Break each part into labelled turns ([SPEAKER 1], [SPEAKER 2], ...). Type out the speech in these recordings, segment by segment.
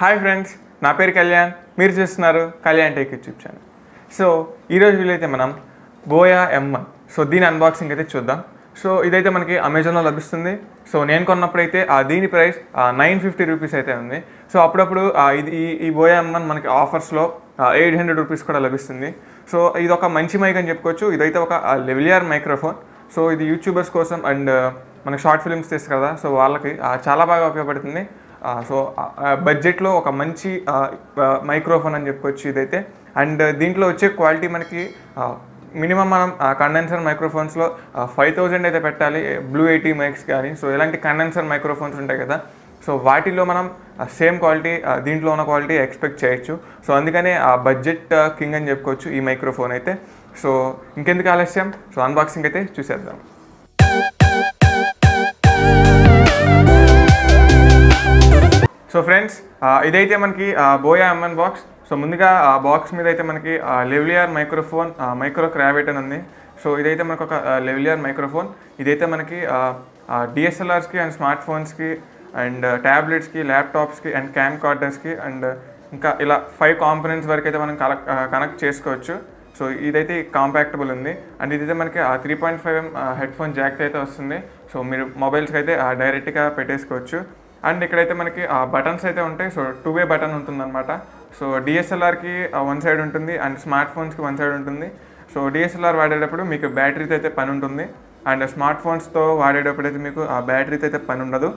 [SPEAKER 1] Hi friends, నా పేరు కళ్యాణ్. మీరు చూస్తున్నారు Kalyan tech YouTube channel. So ఈరోజు వీలైతే మనం బోయా M1 దీని అన్బాక్సింగ్ అయితే చూద్దాం. సో ఇదైతే మనకి అమెజాన్లో లభిస్తుంది. సో నేను కొన్నప్పుడైతే దీని ప్రైస్ 950 రూపీస్ అయితే ఉంది. సో అప్పుడప్పుడు ఈ బోయా M1 మనకి ఆఫర్స్లో 800 రూపీస్ కూడా లభిస్తుంది. సో ఇది ఒక మంచి మైక్ అని చెప్పుకోవచ్చు. ఇదైతే ఒక లెవెలియర్ మైక్రోఫోన్. సో ఇది యూట్యూబర్స్ కోసం అండ్ మనకి షార్ట్ ఫిల్మ్స్ తీస్తారు కదా, సో వాళ్ళకి చాలా బాగా ఉపయోగపడుతుంది. సో బడ్జెట్లో ఒక మంచి మైక్రోఫోన్ అని చెప్పుకోవచ్చు ఇదైతే. అండ్ దీంట్లో వచ్చే క్వాలిటీ మనకి మినిమం మనం కండెన్సర్ మైక్రోఫోన్స్లో 5000 అయితే పెట్టాలి, బ్లూ 80 మైక్స్ కానీ. సో ఇలాంటి కండెన్సర్ మైక్రోఫోన్స్ ఉంటాయి కదా, సో వాటిలో మనం సేమ్ క్వాలిటీ దీంట్లో ఉన్న క్వాలిటీ ఎక్స్పెక్ట్ చేయొచ్చు. సో అందుకనే బడ్జెట్ కింగ్ అని చెప్పుకోవచ్చు ఈ మైక్రోఫోన్ అయితే. సో ఇంకెందుకు ఆలస్యం, సో అన్బాక్సింగ్ అయితే చూసేద్దాం. సో ఫ్రెండ్స్, ఇదైతే మనకి బోయా M1 బాక్స్. సో ముందుగా ఆ బాక్స్ మీద అయితే మనకి లెవెలియర్ మైక్రోఫోన్ మైక్రో క్రావిట్ అని ఉంది. సో ఇదైతే మనకు ఒక లెవెలియర్ మైక్రోఫోన్. ఇదైతే మనకి DSLRస్కి అండ్ స్మార్ట్ ఫోన్స్కి అండ్ ట్యాబ్లెట్స్కి, ల్యాప్టాప్స్కి అండ్ క్యామ్ కార్డర్స్కి అండ్ ఇంకా ఇలా 5 కాంపోనెంట్స్ వరకు అయితే మనం కనెక్ట్ చేసుకోవచ్చు. సో ఇదైతే కాంపాక్టబుల్ ఉంది. అండ్ ఇదైతే మనకి 3.5mm హెడ్ఫోన్ జాక్ అయితే వస్తుంది. సో మీరు మొబైల్స్కి అయితే డైరెక్ట్గా పెట్టేసుకోవచ్చు. అండ్ ఇక్కడైతే మనకి బటన్స్ అయితే ఉంటాయి. సో 2-way బటన్ ఉంటుందన్నమాట. సో DSLRకి 1 సైడ్ ఉంటుంది అండ్ స్మార్ట్ ఫోన్స్కి 1 సైడ్ ఉంటుంది. సో DSLR వాడేటప్పుడు మీకు బ్యాటరీతో అయితే పని ఉంటుంది అండ్ స్మార్ట్ ఫోన్స్తో వాడేటప్పుడు అయితే మీకు ఆ బ్యాటరీతో అయితే పని ఉండదు.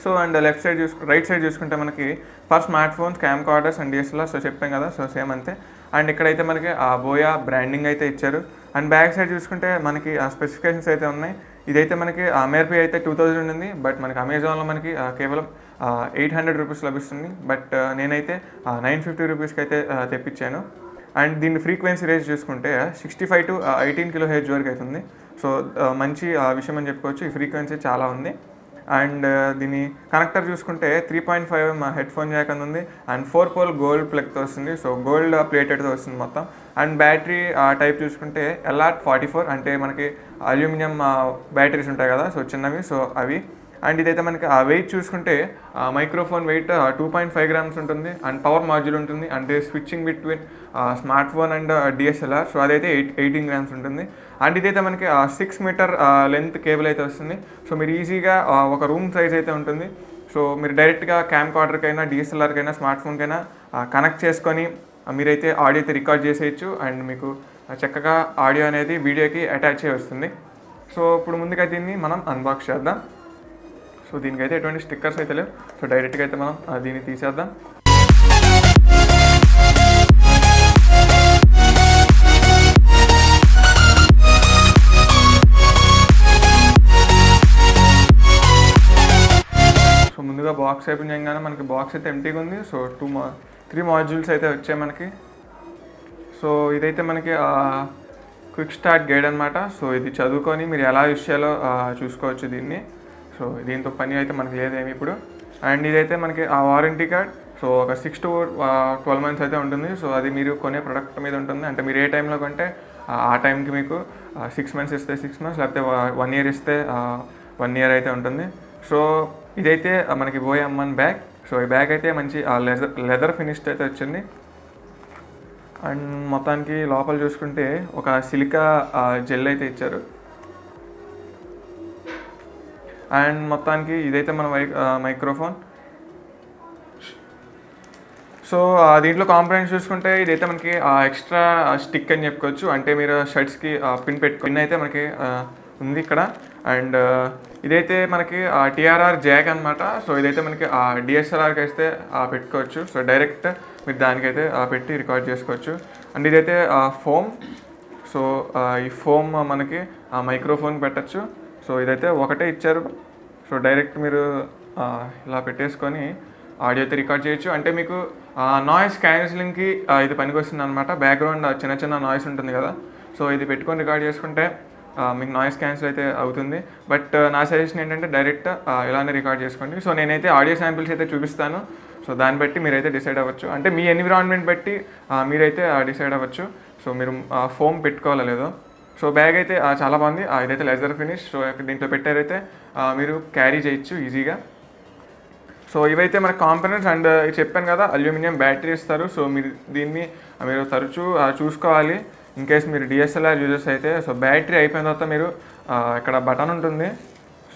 [SPEAKER 1] సో అండ్ రైట్ సైడ్ చూసుకుంటే మనకి for smart phones, cam కార్డర్స్ and DSLR. So చెప్పాం కదా, సో సేమ్ అంతే. అండ్ ఇక్కడైతే మనకి బోయా బ్రాండింగ్ అయితే ఇచ్చారు. అండ్ బ్యాక్ సైడ్ చూసుకుంటే మనకి స్పెసిఫికేషన్స్ అయితే ఉన్నాయి. ఇదైతే మనకి MRP అయితే 2000 ఉంది, బట్ మనకి అమెజాన్లో మనకి కేవలం 800 రూపీస్ లభిస్తుంది. బట్ నేనైతే 950 రూపీస్కి అయితే తెప్పించాను. అండ్ దీని ఫ్రీక్వెన్సీ రేంజ్ చూసుకుంటే 65 to 18 kHz వరకు అవుతుంది. సో మంచి విషయం అని చెప్పుకోవచ్చు. ఈ ఫ్రీక్వెన్సీ చాలా ఉంది. అండ్ దీని కనెక్టర్ చూసుకుంటే 3.5mm హెడ్ఫోన్ జాక్ అని ఉంది అండ్ 4-pole గోల్డ్ ప్లగ్తో వస్తుంది. సో గోల్డ్ ప్లేటెడ్తో వస్తుంది మొత్తం. అండ్ బ్యాటరీ టైప్ చూసుకుంటే LR44, అంటే మనకి అల్యూమినియం బ్యాటరీస్ ఉంటాయి కదా, సో చిన్నవి, సో అవి. అండ్ ఇదైతే మనకి వెయిట్ చూసుకుంటే మైక్రోఫోన్ వెయిట్ 2.5 grams ఉంటుంది అండ్ పవర్ మాడ్యూల్ ఉంటుంది. అంటే switching between smart phone and DSLR. So అదైతే 18 grams ఉంటుంది. అండ్ ఇదైతే మనకి 6 meter లెంత్ కేబుల్ అయితే వస్తుంది. సో మీరు ఈజీగా ఒక రూమ్ సైజ్ అయితే ఉంటుంది. సో మీరు డైరెక్ట్గా క్యామ్ కార్డర్కైనా, DSLRకైనా, స్మార్ట్ ఫోన్కైనా కనెక్ట్ చేసుకొని మీరైతే ఆడియో అయితే రికార్డ్ చేసేయచ్చు అండ్ మీకు చక్కగా ఆడియో అనేది వీడియోకి అటాచ్ అయ్యి వస్తుంది. సో ఇప్పుడు ముందుగా దీన్ని మనం అన్బాక్స్ చేద్దాం. సో దీనికైతే ఎటువంటి స్టిక్కర్స్ అయితే లేవు. సో డైరెక్ట్గా అయితే మనం దీన్ని తీసేద్దాం. సో ముందుగా బాక్స్ ఓపెన్ చేయగానే మనకి బాక్స్ అయితే ఎంటీగా ఉంది. సో 3 మాడ్యూల్స్ అయితే వచ్చాయి మనకి. సో ఇదైతే మనకి క్విక్ స్టార్ట్ గైడ్ అనమాట. సో ఇది చదువుకొని మీరు ఎలా యూస్ చేయాలో చూసుకోవచ్చు దీన్ని. సో దీంతో పని అయితే మనకి లేదేమి ఇప్పుడు. అండ్ ఇదైతే మనకి వారంటీ కార్డ్. సో ఒక 6 to 12 months అయితే ఉంటుంది. సో అది మీరు కొనే ప్రొడక్ట్ మీద ఉంటుంది. అంటే మీరు ఏ టైంలో కొంటే ఆ టైంకి మీకు 6 months ఇస్తే 6 months, లేకపోతే 1 year ఇస్తే 1 year అయితే ఉంటుంది. సో ఇదైతే మనకి బోయా M1 బ్యాగ్. సో ఈ బ్యాగ్ అయితే మంచి లెదర్ ఫినిష్డ్ అయితే వచ్చింది. అండ్ మొత్తానికి లోపల చూసుకుంటే ఒక సిలికా జెల్ అయితే ఇచ్చారు. అండ్ మొత్తానికి ఇదైతే మన మైక్రోఫోన్. సో దీంట్లో కాంపోనెంట్స్ చూసుకుంటే ఇదైతే మనకి ఎక్స్ట్రా స్టిక్ అని చెప్పుకోవచ్చు. అంటే మీరు షర్ట్స్కి పిన్ అయితే మనకి ఉంది ఇక్కడ. అండ్ ఇదైతే మనకి TRR జాక్ అనమాట. సో ఇదైతే మనకి DSLRకి అయితే పెట్టుకోవచ్చు. సో డైరెక్ట్ మీరు దానికైతే పెట్టి రికార్డ్ చేసుకోవచ్చు. అండ్ ఇదైతే ఫోమ్. సో ఈ ఫోమ్ మనకి మైక్రోఫోన్ పెట్టచ్చు. సో ఇదైతే ఒకటే ఇచ్చారు. సో డైరెక్ట్ మీరు ఇలా పెట్టేసుకొని ఆడియో అయితే రికార్డ్ చేయొచ్చు. అంటే మీకు నాయిస్ క్యాన్సిలింగ్కి ఇది పనికి వస్తుంది అనమాట. బ్యాక్గ్రౌండ్ చిన్న నాయిస్ ఉంటుంది కదా, సో ఇది పెట్టుకొని రికార్డ్ చేసుకుంటే మీకు నాయిస్ క్యాన్సిల్ అయితే అవుతుంది. బట్ నా సజెషన్ ఏంటంటే డైరెక్ట్ ఇలానే రికార్డ్ చేసుకోండి. సో నేనైతే ఆడియో శాంపిల్స్ అయితే చూపిస్తాను. సో దాన్ని బట్టి మీరైతే డిసైడ్ అవ్వచ్చు. అంటే మీ ఎన్విరాన్మెంట్ బట్టి మీరైతే డిసైడ్ అవ్వచ్చు. సో మీరు ఫోమ్ పెట్టుకోవాలా లేదో. సో బ్యాగ్ అయితే చాలా బాగుంది. ఇదైతే లెదర్ ఫినిష్. సో దీంట్లో పెట్టారైతే మీరు క్యారీ చేయొచ్చు ఈజీగా. సో ఇవైతే మన కాంపోనెంట్స్ అండ్ చెప్పాను కదా అల్యూమినియం బ్యాటరీ ఇస్తారు. సో మీరు తరచూ చూసుకోవాలి. ఇన్ కేస్ మీరు డిఎస్ఎల్ఆర్ యూజర్స్ అయితే. సో బ్యాటరీ అయిపోయిన తర్వాత మీరు ఇక్కడ బటన్ ఉంటుంది,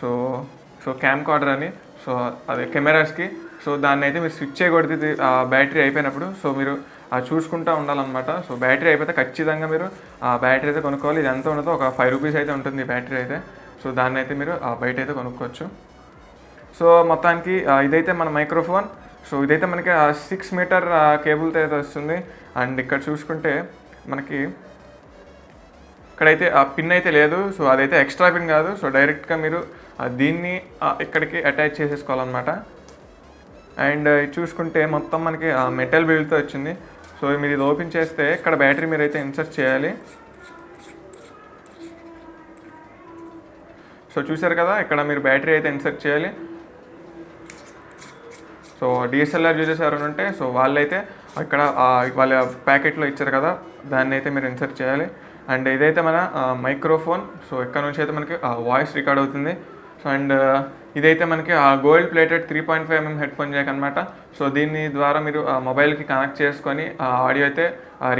[SPEAKER 1] సో క్యామ్ కార్డర్ అని, సో అదే కెమెరాస్కి. సో దాన్ని అయితే మీరు స్విచ్ చేయకూడదు బ్యాటరీ అయిపోయినప్పుడు. సో మీరు చూసుకుంటూ ఉండాలన్నమాట. సో బ్యాటరీ అయిపోతే ఖచ్చితంగా మీరు బ్యాటరీ అయితే కొనుక్కోవాలి. ఇది ఎంత ఉండదో ఒక 5 రూపీస్ అయితే ఉంటుంది బ్యాటరీ అయితే. సో దాన్ని అయితే మీరు బయట అయితే కొనుక్కోవచ్చు. సో మొత్తానికి ఇదైతే మన మైక్రోఫోన్. సో ఇదైతే మనకి 6 మీటర్ కేబుల్తో అయితే వస్తుంది. అండ్ ఇక్కడ చూసుకుంటే మనకి ఇక్కడైతే పిన్ అయితే లేదు. సో అదైతే ఎక్స్ట్రా పిన్ కాదు. సో డైరెక్ట్గా మీరు దీన్ని ఇక్కడికి అటాచ్ చేసేసుకోవాలన్నమాట. అండ్ చూసుకుంటే మొత్తం మనకి మెటల్ బిల్డ్తో వచ్చింది. సో మీరు ఇది ఓపెన్ చేస్తే ఇక్కడ బ్యాటరీ మీరు అయితే ఇన్సర్ట్ చేయాలి. సో చూసారు కదా, ఇక్కడ మీరు బ్యాటరీ అయితే ఇన్సర్ట్ చేయాలి. సో డిఎస్ఎల్ఆర్ యూజర్స్ ఎవరైనా ఉంటే సో వాళ్ళైతే ఇక్కడ వాళ్ళ ప్యాకెట్లో ఇచ్చారు కదా, దాన్ని అయితే మీరు ఇన్సర్ట్ చేయాలి. అండ్ ఇదైతే మన మైక్రోఫోన్. సో ఇక్కడ నుంచి అయితే మనకి వాయిస్ రికార్డ్ అవుతుంది. సో అండ్ ఇదైతే మనకి gold plated 3.5mm head phone Jack అనమాట. సో దీని ద్వారా మీరు మొబైల్కి కనెక్ట్ చేసుకొని ఆడియో అయితే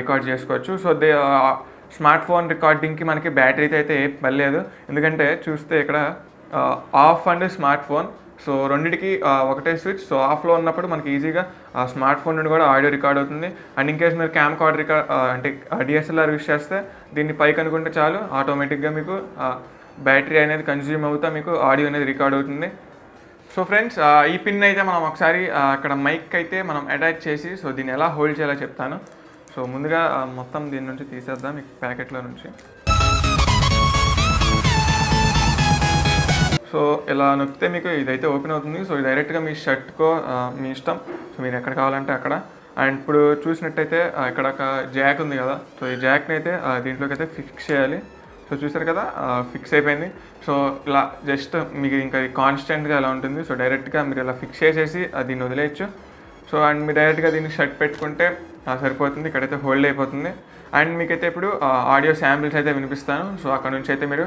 [SPEAKER 1] రికార్డ్ చేసుకోవచ్చు. సో స్మార్ట్ ఫోన్ రికార్డింగ్కి మనకి బ్యాటరీ అయితే ఏం పర్లేదు. ఎందుకంటే చూస్తే ఇక్కడ of and smart phone, so రెండింటికి ఒకటే స్విచ్. సో ఆఫ్లో ఉన్నప్పుడు మనకి ఈజీగా స్మార్ట్ ఫోన్ నుండి కూడా ఆడియో రికార్డ్ అవుతుంది. అండ్ ఇన్కేస్ మీరు క్యామ్ కార్డ్ రికార్డ్ అంటే డిఎస్ఎల్ఆర్ యూస్ చేస్తే దీన్ని పైకి అనుకుంటే చాలు, ఆటోమేటిక్గా మీకు బ్యాటరీ అనేది కన్జ్యూమ్ అవుతా మీకు ఆడియో అనేది రికార్డ్ అవుతుంది. సో ఫ్రెండ్స్, ఈ పిన్ అయితే మనం ఒకసారి ఇక్కడ మైక్ అయితే మనం అటాచ్ చేసి సో దీన్ని ఎలా హోల్డ్ చేయాలో చెప్తాను. సో ముందుగా మొత్తం దీని నుంచి తీసేద్దాం ఈ ప్యాకెట్లో నుంచి. సో ఇలా నొక్కితే మీకు ఇదైతే ఓపెన్ అవుతుంది. సో ఇది డైరెక్ట్గా మీ షర్ట్కో మీ ఇష్టం. సో మీరు ఎక్కడ కావాలంటే అక్కడ. అండ్ ఇప్పుడు చూసినట్టయితే ఇక్కడ ఒక జాక్ ఉంది కదా, సో ఈ జాక్ని అయితే దీంట్లోకి అయితే ఫిక్స్ చేయాలి. సో చూసారు కదా, ఫిక్స్ అయిపోయింది. సో ఇలా జస్ట్ మీకు ఇంకా కాన్స్టెంట్గా ఎలా ఉంటుంది. సో డైరెక్ట్గా మీరు ఇలా ఫిక్స్ చేసేసి దీన్ని వదిలేయచ్చు. సో అండ్ మీరు డైరెక్ట్గా దీన్ని షర్ట్ పెట్టుకుంటే సరిపోతుంది, ఇక్కడైతే హోల్డ్ అయిపోతుంది. అండ్ మీకైతే ఇప్పుడు ఆడియో శాంపిల్స్ అయితే వినిపిస్తాను. సో అక్కడ నుంచి అయితే మీరు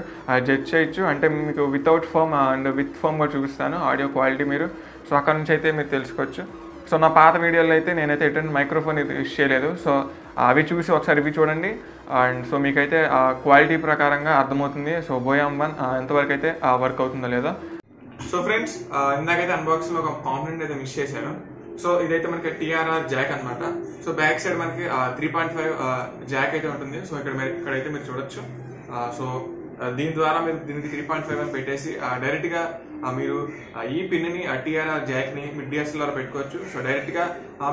[SPEAKER 1] జడ్జ్ చేయొచ్చు. అంటే మీకు without foam and with foam కూడా చూపిస్తాను ఆడియో క్వాలిటీ మీరు. సో అక్కడ నుంచి అయితే మీరు తెలుసుకోవచ్చు. సో నా పాత వీడియోలో అయితే నేనైతే ఎటువంటి మైక్రోఫోన్ యూస్ చేయలేదు. సో అవి చూసి ఒకసారి ఇవి చూడండి. అండ్ సో మీకైతే క్వాలిటీ ప్రకారంగా అర్థమవుతుంది. సో బోయా M1 ఎంతవరకు అయితే వర్క్ అవుతుందో లేదో. సో ఫ్రెండ్స్, ఇందాకైతే అన్బాక్సింగ్లో ఒక కాంపోనెంట్ అయితే మిస్ చేశాను. సో ఇదైతే మనకి టీఆర్ఆర్ జాక్ అనమాట. సో బ్యాక్ సైడ్ మనకి 3.5 జాక్ అయితే ఉంటుంది. సో ఇక్కడైతే మీరు చూడొచ్చు. సో దీని ద్వారా మీరు దీనికి 3.5 పెట్టేసి డైరెక్ట్గా మీరు ఈ పిన్ని టీఆర్ఆర్ జాక్ని మీ డిఎస్ఎల్ఆర్ పెట్టుకోవచ్చు. సో డైరెక్ట్గా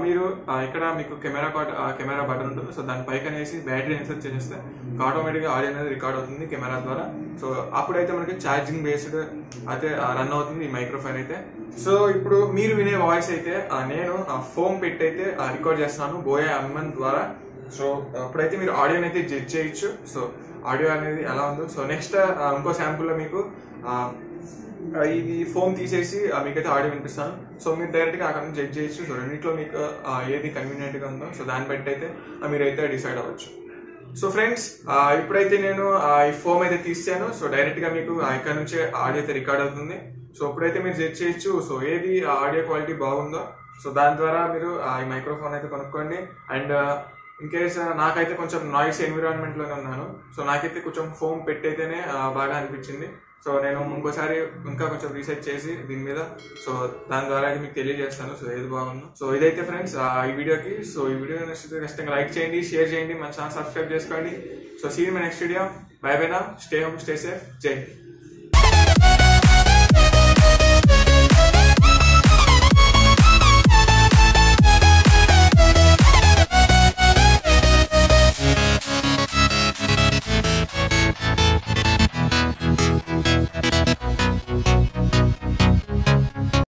[SPEAKER 1] మీరు ఇక్కడ మీకు కెమెరా బటన్ ఉంటుంది. సో దాని పైకి అనేసి బ్యాటరీ ఇన్సర్ట్ చేసేస్తే ఆటోమేటిక్గా ఆడియో అనేది రికార్డ్ అవుతుంది కెమెరా ద్వారా. సో అప్పుడైతే మనకి ఛార్జింగ్ బేస్డ్ అయితే రన్ అవుతుంది ఈ మైక్రోఫోన్ అయితే. సో ఇప్పుడు మీరు వినే వాయిస్ అయితే నేను ఫోమ్ పెట్టి అయితే రికార్డ్ చేస్తున్నాను బోయా M1 ద్వారా. సో అప్పుడైతే మీరు ఆడియోని అయితే జడ్జ్ చేయొచ్చు. సో ఆడియో అనేది ఎలా ఉందో. సో నెక్స్ట్ ఇంకో శాంపుల్లో మీకు ఇది ఫోమ్ తీసేసి మీకైతే ఆడియో వినిపిస్తాను. సో మీరు డైరెక్ట్గా అక్కడ నుంచి జడ్జ్ చేయొచ్చు. సో రెండింటిలో మీకు ఏది కన్వీనియంట్గా ఉందో సో దాన్ని బట్టి అయితే మీరైతే డిసైడ్ అవ్వచ్చు. సో ఫ్రెండ్స్, ఇప్పుడైతే నేను ఈ ఫోమ్ అయితే తీసాను. సో డైరెక్ట్గా మీకు ఇక్కడ నుంచి ఆడియో అయితే రికార్డ్ అవుతుంది. సో ఇప్పుడైతే మీరు జడ్జ్ చేయొచ్చు సో ఏది ఆడియో క్వాలిటీ బాగుందో. సో దాని ద్వారా మీరు ఈ మైక్రోఫోన్ అయితే కొనుక్కోండి. అండ్ ఇన్ కేస్ నాకైతే కొంచెం నాయిస్ ఎన్విరాన్మెంట్లోనే ఉన్నాను. సో నాకైతే కొంచెం ఫోమ్ పెట్టయితేనే బాగా అనిపించింది. సో నేను ఇంకోసారి ఇంకా కొంచెం రీసెర్చ్ చేసి దీని మీద సో దాని ద్వారా మీకు తెలియజేస్తాను సో ఏది బాగుందో. సో ఇదైతే ఫ్రెండ్స్ ఈ వీడియోకి. సో ఈ వీడియో ఖచ్చితంగా లైక్ చేయండి, షేర్ చేయండి, మన ఛానల్ సబ్స్క్రైబ్ చేసుకోండి. So see you in my next video. Bye bye now. Stay home, stay safe. Jai Hind.